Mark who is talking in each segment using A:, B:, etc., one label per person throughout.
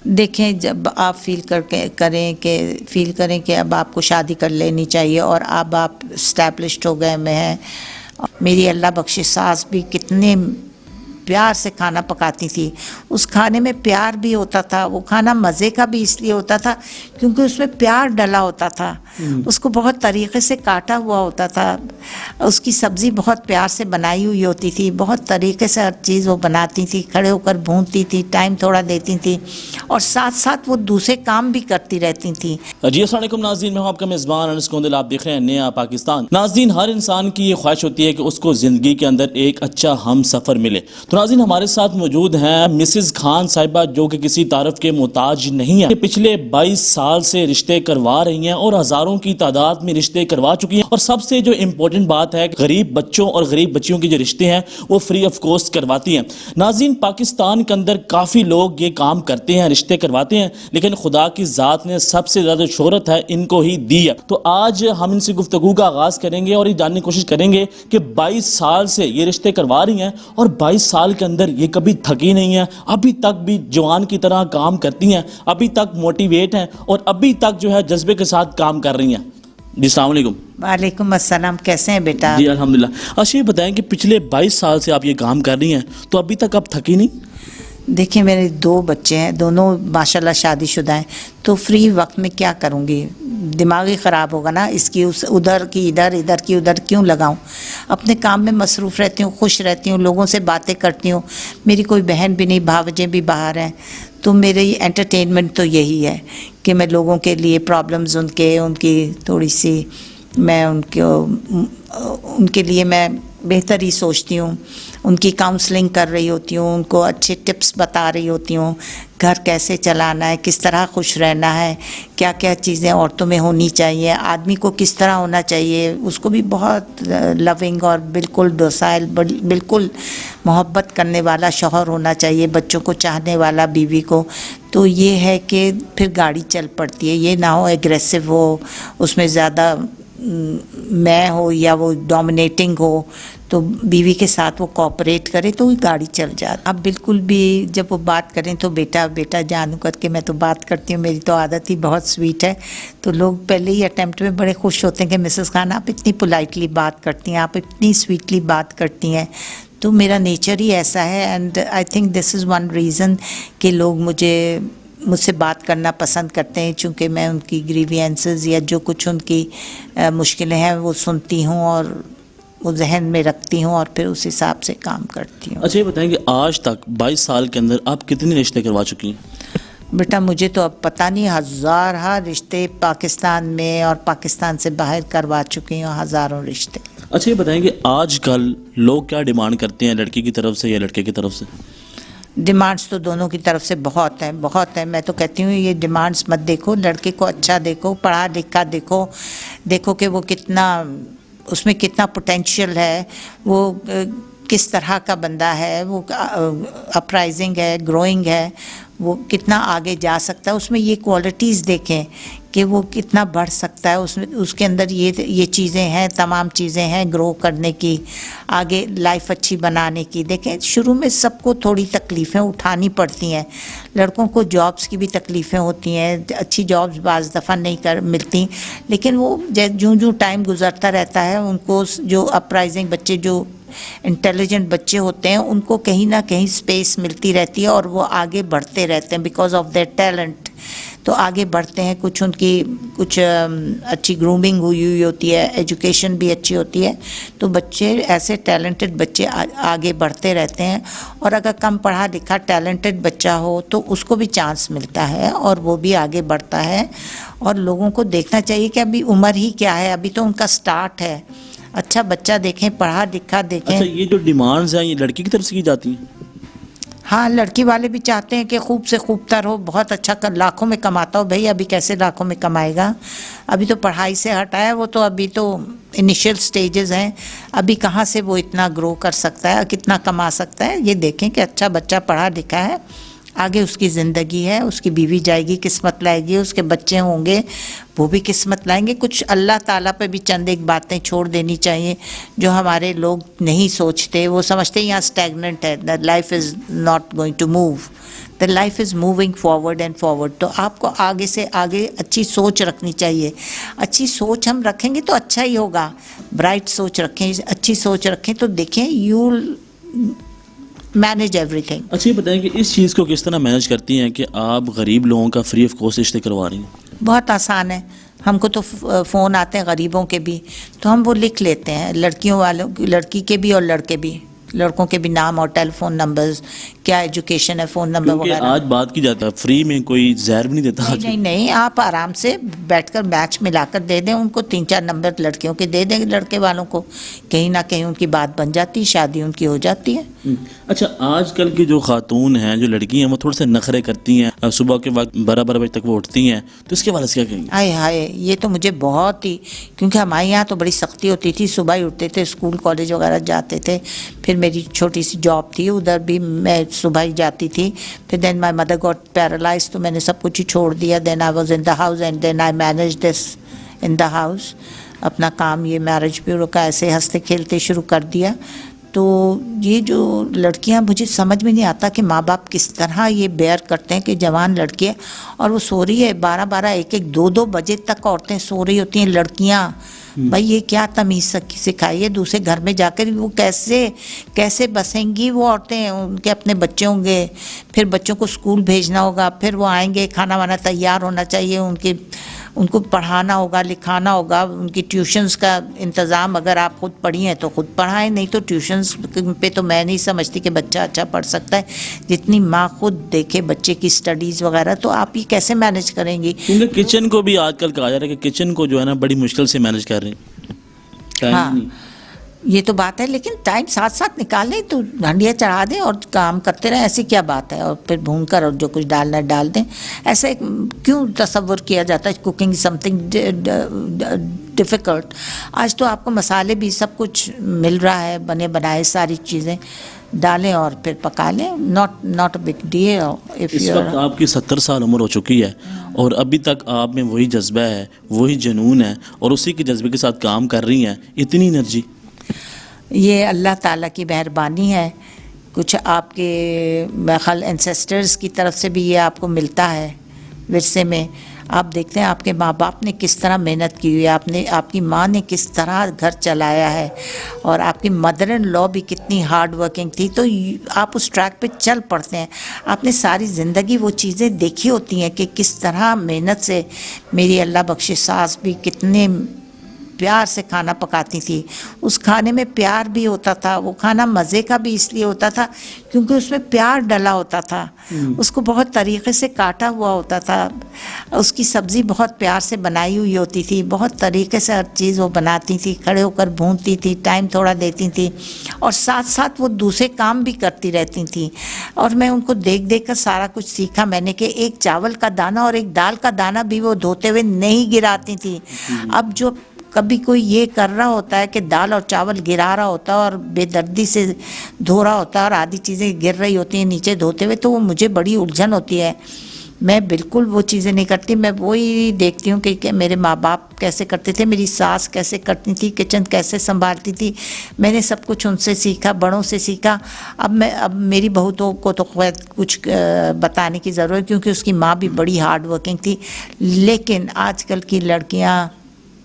A: دیکھیں جب آپ فیل کریں کہ اب آپ کو شادی کر لینی چاہیے اور اب آپ اسٹیبلشڈ ہو گئے میں ہیں. میری اللہ بخش ساس بھی کتنے پیار سے کھانا پکاتی تھی. اس کھانے میں پیار بھی ہوتا تھا. وہ کھانا مزے کا بھی اس لیے ہوتا تھا کیونکہ اس میں پیار ڈلا ہوتا تھا. اس کو بہت طریقے سے کاٹا ہوا ہوتا تھا. اس کی سبزی بہت پیار سے بنائی ہوئی ہوتی تھی. بہت طریقے سے ہر چیز وہ بناتی تھی. کھڑے ہو کر بھونتی تھی, ٹائم تھوڑا دیتی تھی اور ساتھ ساتھ وہ دوسرے کام بھی کرتی رہتی تھیں.
B: جی السلام علیکم ناظرین, میں ہوں آپ کا میزبان انس کوندل. آپ دیکھ رہے ہیں نیا پاکستان. ناظرین, ہر انسان کی یہ خواہش ہوتی ہے کہ اس کو زندگی کے اندر ایک اچھا ہم سفر ملے. تو ناظرین, ہمارے ساتھ موجود ہیں مسز خان صاحبہ, جو کہ کسی تعارف کے محتاج نہیں ہیں. پچھلے 22 سال سے رشتے کروا رہی ہیں اور ہزاروں کی تعداد میں رشتے کروا چکی ہیں. اور سب سے جو امپورٹنٹ بات ہے, غریب بچوں اور غریب بچیوں کے جو رشتے ہیں وہ فری آف کاسٹ کرواتی ہیں. ناظرین, پاکستان کے اندر کافی لوگ یہ کام کرتے ہیں, رشتے کرواتے ہیں, لیکن خدا کی ذات نے سب سے زیادہ شہرت ہے ان کو ہی دی ہے. تو آج ہم ان سے گفتگو کا آغاز کریں گے اور یہ جاننے کی کوشش کریں گے کہ 22 سال سے یہ رشتے کروا رہی ہیں اور 22 سال کے اندر یہ کبھی تھکی نہیں ہیں. ابھی تک بھی جوان کی طرح کام کرتی ہیں, ابھی تک موٹیویٹ ہیں اور ابھی تک جو ہے جذبے کے ساتھ کام کر رہی ہیں. جی السلام علیکم.
A: وعلیکم السلام. کیسے ہیں بیٹا؟
B: جی الحمدللہ. اچھا یہ بتائیں کہ پچھلے 22 سال سے آپ یہ کام کر رہی ہیں تو ابھی تک آپ تھکی نہیں؟
A: دیکھیں میرے 2 بچے ہیں, دونوں ماشاءاللہ شادی شدہ ہیں. تو فری وقت میں کیا کروں گی؟ دماغی خراب ہوگا نا. اس کی ادھر کی ادھر, ادھر کی ادھر کیوں لگاؤں؟ اپنے کام میں مصروف رہتی ہوں, خوش رہتی ہوں, لوگوں سے باتیں کرتی ہوں. میری کوئی بہن بھی نہیں, بھاوجیں بھی باہر ہیں. تو میری انٹرٹینمنٹ تو یہی ہے کہ میں لوگوں کے لیے پرابلمز ان کی تھوڑی سی میں ان کے لیے میں بہتر ہی سوچتی ہوں. ان کی کاؤنسلنگ کر رہی ہوتی ہوں, ان کو اچھے ٹپس بتا رہی ہوتی ہوں, گھر کیسے چلانا ہے, کس طرح خوش رہنا ہے, کیا کیا چیزیں عورتوں میں ہونی چاہیے, آدمی کو کس طرح ہونا چاہیے. اس کو بھی بہت لونگ اور بالکل ڈوسائل, بالکل محبت کرنے والا شوہر ہونا چاہیے, بچوں کو چاہنے والا بیوی کو. تو یہ ہے کہ پھر گاڑی چل پڑتی ہے. یہ نہ ہو ایگریسو ہو, اس میں زیادہ میں ہو یا وہ ڈومینیٹنگ ہو, تو بیوی کے ساتھ وہ کوآپریٹ کرے تو گاڑی چل جاتی. اب بالکل بھی جب وہ بات کریں تو بیٹا بیٹا جانو کر کے میں تو بات کرتی ہوں. میری تو عادت ہی بہت سویٹ ہے. تو لوگ پہلے ہی اٹیمپٹ میں بڑے خوش ہوتے ہیں کہ مسز خان آپ اتنی پولائٹلی بات کرتی ہیں, آپ اتنی سویٹلی بات کرتی ہیں. تو میرا نیچر ہی ایسا ہے. And I think this is one reason کہ لوگ مجھ سے بات کرنا پسند کرتے ہیں, چونکہ میں ان کی گریوینسز یا جو کچھ ان کی مشکلیں ہیں وہ سنتی ہوں اور وہ ذہن میں رکھتی ہوں اور پھر اس حساب سے کام کرتی ہوں.
B: اچھا یہ بتائیں کہ آج تک 22 سال کے اندر آپ کتنے رشتے کروا چکی ہیں؟
A: بیٹا مجھے تو اب پتہ نہیں, ہزارہ رشتے پاکستان میں اور پاکستان سے باہر کروا چکی ہوں, ہزاروں رشتے.
B: اچھا یہ بتائیں کہ آج کل لوگ کیا ڈیمانڈ کرتے ہیں, لڑکی کی طرف سے یا لڑکے کی طرف سے؟
A: ڈیمانڈس تو دونوں کی طرف سے بہت ہیں, بہت ہیں. میں تو کہتی ہوں یہ ڈیمانڈس مت دیکھو, لڑکے کو اچھا دیکھو, پڑھا لکھا دیکھو کہ وہ کتنا, اس میں کتنا پوٹینشیل ہے, وہ کس طرح کا بندہ ہے, وہ اپرائزنگ ہے, گروئنگ ہے, وہ کتنا آگے جا سکتا ہے. اس میں یہ کوالٹیز دیکھیں کہ وہ کتنا بڑھ سکتا ہے. اس کے اندر یہ چیزیں ہیں, تمام چیزیں ہیں گرو کرنے کی, آگے لائف اچھی بنانے کی. دیکھیں شروع میں سب کو تھوڑی تکلیفیں اٹھانی پڑتی ہیں. لڑکوں کو جابس کی بھی تکلیفیں ہوتی ہیں, اچھی جابس بعض دفعہ نہیں ملتی, لیکن وہ جوں ٹائم گزرتا رہتا ہے ان کو جو اپرائزنگ بچے, جو انٹیلیجنٹ بچے ہوتے ہیں, ان کو کہیں نہ کہیں اسپیس ملتی رہتی ہے اور وہ آگے بڑھتے رہتے ہیں بیکاز آف دیئر ٹیلنٹ. تو آگے بڑھتے ہیں. کچھ ان کی اچھی گرومنگ ہوئی ہوتی ہے, ایجوکیشن بھی اچھی ہوتی ہے, تو بچے ایسے ٹیلنٹڈ بچے آگے بڑھتے رہتے ہیں. اور اگر کم پڑھا لکھا ٹیلنٹڈ بچہ ہو تو اس کو بھی چانس ملتا ہے اور وہ بھی آگے بڑھتا ہے. اور لوگوں کو دیکھنا چاہیے کہ ابھی عمر ہی کیا ہے, ابھی تو ان کا سٹارٹ ہے. اچھا بچہ دیکھیں, پڑھا لکھا دیکھیں.
B: اچھا یہ جو ڈیمانڈز ہیں یہ لڑکی کی طرف سے کی جاتی ہیں؟
A: ہاں, لڑکی والے بھی چاہتے ہیں کہ خوب سے خوب تر ہو, بہت اچھا لاکھوں میں کماتا ہو. بھائی ابھی کیسے لاکھوں میں کمائے گا, ابھی تو پڑھائی سے ہٹا ہے, وہ تو ابھی تو انیشیل سٹیجز ہیں, ابھی کہاں سے وہ اتنا گرو کر سکتا ہے, کتنا کما سکتا ہے. یہ دیکھیں کہ اچھا بچہ پڑھا لکھا ہے, آگے اس کی زندگی ہے, اس کی بیوی جائے گی, قسمت لائے گی, اس کے بچے ہوں گے, وہ بھی قسمت لائیں گے. کچھ اللہ تعالیٰ پہ بھی چند ایک باتیں چھوڑ دینی چاہیے جو ہمارے لوگ نہیں سوچتے. وہ سمجھتے ہیں یہاں اسٹیگننٹ ہے, life is not going to move. the life is moving forward and forward. تو آپ کو آگے سے آگے اچھی سوچ رکھنی چاہیے. اچھی سوچ ہم رکھیں گے تو اچھا ہی ہوگا. برائٹ سوچ رکھیں, اچھی سوچ رکھیں تو دیکھیں یو مینیج ایوری تھنگ.
B: اچھا یہ بتائیں کہ اس چیز کو کس طرح مینیج کرتی ہیں کہ آپ غریب لوگوں کا فری آف کاسٹ رشتے کروا رہی ہیں؟
A: بہت آسان ہے. ہم کو تو فون آتے ہیں غریبوں کے بھی, تو ہم وہ لکھ لیتے ہیں, لڑکیوں والوں, لڑکی کے بھی اور لڑکے بھی, لڑکوں کے بھی نام اور ٹیلی فون نمبرز, کیا ایجوکیشن ہے, فون نمبر
B: کیونکہ
A: وغیرہ.
B: آج بات کی جاتا ہے فری میں کوئی زہر بھی نہیں دیتا.
A: نہیں نہیں, آپ آرام سے بیٹھ کر میچ ملا کر دے دیں ان کو, 3-4 نمبر لڑکیوں کے دے دیں لڑکے والوں کو, کہیں نہ کہیں ان کی بات بن جاتی, شادی ان کی ہو جاتی ہے.
B: اچھا آج کل کی جو خاتون ہیں, جو لڑکی ہیں, وہ تھوڑے سے نخرے کرتی ہیں, صبح کے وقت 12 بجے تک وہ اٹھتی ہیں, تو اس کے حوالے سے کیا کہیں گے؟
A: ہائے ہائے, یہ تو مجھے بہت ہی, کیونکہ ہمارے یہاں تو بڑی سختی ہوتی تھی, صبح ہی اٹھتے تھے, اسکول کالج وغیرہ جاتے تھے. پھر میری چھوٹی سی جاب تھی, ادھر بھی میں صبح ہی جاتی تھی. پھر then my mother got paralyse, تو میں نے سب کچھ ہی چھوڑ دیا. Then I was in the house and then I manage this in the house. اپنا کام یہ میرج بیورو کا ایسے ہنستے کھیلتے شروع کر دیا. تو یہ جو لڑکیاں, مجھے سمجھ میں نہیں آتا کہ ماں باپ کس طرح یہ بیئر کرتے ہیں کہ جوان لڑکی ہے اور وہ سو رہی ہے 12-12, 1-1, 2-2 بجے تک عورتیں سو رہی ہوتی ہیں, لڑکیاں. بھائی یہ کیا تمیز سکھائی ہے, دوسرے گھر میں جا کر وہ کیسے بسیں گی وہ عورتیں, ان کے اپنے بچے ہوں گے, پھر بچوں کو اسکول بھیجنا ہوگا, پھر وہ آئیں گے, کھانا وانا تیار ہونا چاہیے, ان کو پڑھانا ہوگا, لکھانا ہوگا, ان کی ٹیوشنز کا انتظام, اگر آپ خود پڑھی ہیں تو خود پڑھائیں, نہیں تو ٹیوشنز پہ تو میں نہیں سمجھتی کہ بچہ اچھا پڑھ سکتا ہے. جتنی ماں خود دیکھے بچے کی اسٹڈیز وغیرہ, تو آپ یہ کیسے مینیج کریں گی؟
B: کیونکہ کچن کو بھی آج کل کہا جا رہا ہے کہ کچن کو جو ہے نا بڑی مشکل سے مینیج کر رہے ہیں.
A: ہاں یہ تو بات ہے, لیکن ٹائم ساتھ ساتھ نکال لیں, تو ہنڈیاں چڑھا دیں اور کام کرتے رہیں, ایسی کیا بات ہے. اور پھر بھون کر اور جو کچھ ڈالنا ہے ڈال دیں. ایسے کیوں تصور کیا جاتا ہے کوکنگ سم تھنگ ڈیفیکلٹ؟ آج تو آپ کو مسالے بھی سب کچھ مل رہا ہے, بنے بنائے ساری چیزیں ڈالیں اور پھر پکا لیں. Not a big deal.
B: اس وقت آپ کی 70 سال عمر ہو چکی ہے اور ابھی تک آپ میں وہی جذبہ ہے, وہی جنون ہے, اور اسی کے جذبے کے ساتھ کام کر رہی ہیں, اتنی انرجی.
A: یہ اللہ تعالیٰ کی مہربانی ہے. کچھ آپ کے خیال انسیسٹرز کی طرف سے بھی یہ آپ کو ملتا ہے ورثے میں. آپ دیکھتے ہیں آپ کے ماں باپ نے کس طرح محنت کی ہوئی ہے, آپ کی ماں نے کس طرح گھر چلایا ہے, اور آپ کی مدر ان لا بھی کتنی ہارڈ ورکنگ تھی. تو آپ اس ٹریک پہ چل پڑتے ہیں. آپ نے ساری زندگی وہ چیزیں دیکھی ہوتی ہیں کہ کس طرح محنت سے. میری اللہ بخش ساس بھی کتنے پیار سے کھانا پکاتی تھی. اس کھانے میں پیار بھی ہوتا تھا, وہ کھانا مزے کا بھی اس لیے ہوتا تھا کیونکہ اس میں پیار ڈلا ہوتا تھا. اس کو بہت طریقے سے کاٹا ہوا ہوتا تھا, اس کی سبزی بہت پیار سے بنائی ہوئی ہوتی تھی, بہت طریقے سے ہر چیز وہ بناتی تھی, کھڑے ہو کر بھونتی تھی, ٹائم تھوڑا دیتی تھی, اور ساتھ ساتھ وہ دوسرے کام بھی کرتی رہتی تھیں. اور میں ان کو دیکھ کر سارا کچھ سیکھا میں نے کہ ایک چاول کا دانہ اور ایک دال کا دانہ بھی وہ دھوتے ہوئے نہیں گراتی تھی. اب جو کبھی کوئی یہ کر رہا ہوتا ہے کہ دال اور چاول گرا رہا ہوتا ہے اور بے دردی سے دھو رہا ہوتا ہے اور آدھی چیزیں گر رہی ہوتی ہیں نیچے دھوتے ہوئے, تو وہ مجھے بڑی الجھن ہوتی ہے. میں بالکل وہ چیزیں نہیں کرتی. میں وہی دیکھتی ہوں کہ میرے ماں باپ کیسے کرتے تھے, میری ساس کیسے کرتی تھی, کچن کیسے سنبھالتی تھی. میں نے سب کچھ ان سے سیکھا, بڑوں سے سیکھا. اب میری بہوتوں کو تو کچھ بتانے کی ضرورت, کیونکہ اس کی ماں بھی بڑی ہارڈ ورکنگ تھی. لیکن آج کل کی لڑکیاں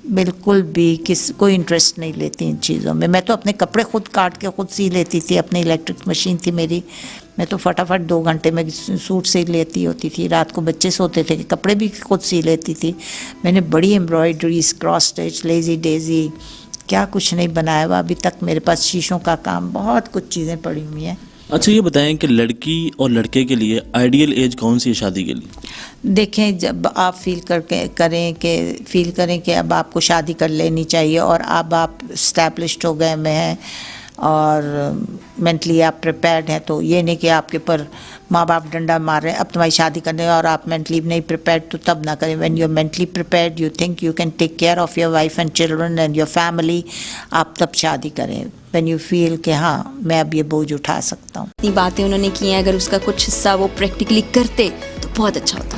A: بالکل بھی کوئی انٹرسٹ نہیں لیتی ان چیزوں میں. میں تو اپنے کپڑے خود کاٹ کے خود سی لیتی تھی, اپنی الیکٹرک مشین تھی میری, میں تو فٹافٹ 2 گھنٹے میں سوٹ سی لیتی ہوتی تھی. رات کو بچے سوتے تھے کہ کپڑے بھی خود سی لیتی تھی. میں نے بڑی ایمبرائڈریز, کراس اسٹچ, لیزی ڈیزی, کیا کچھ نہیں بنایا ہوا ابھی تک. میرے پاس شیشوں کا کام, بہت کچھ چیزیں پڑی ہوئی ہیں.
B: اچھا یہ بتائیں کہ لڑکی اور لڑکے کے لیے آئیڈیل ایج کون سی ہے شادی کے لیے؟
A: دیکھیں, جب آپ فیل کریں کہ اب آپ کو شادی کر لینی چاہیے اور اب آپ اسٹیبلشڈ ہو گئے میں ہیں اور مینٹلی آپ پریپیئرڈ ہیں, تو یہ نہیں کہ آپ کے پر ماں باپ ڈنڈا مار رہے ہیں اب تمہاری شادی کرنے اور آپ مینٹلی نہیں پریپیئرڈ, تو تب نہ کریں. When you are mentally prepared, you think you can take care of your wife and children and your family, آپ تب شادی کریں. وین یو فیل کہ ہاں میں اب یہ بوجھ اٹھا سکتا ہوں.
C: اتنی باتیں انہوں نے کی ہیں, اگر اس کا کچھ حصہ وہ پریکٹیکلی کرتے تو بہت اچھا ہوتا.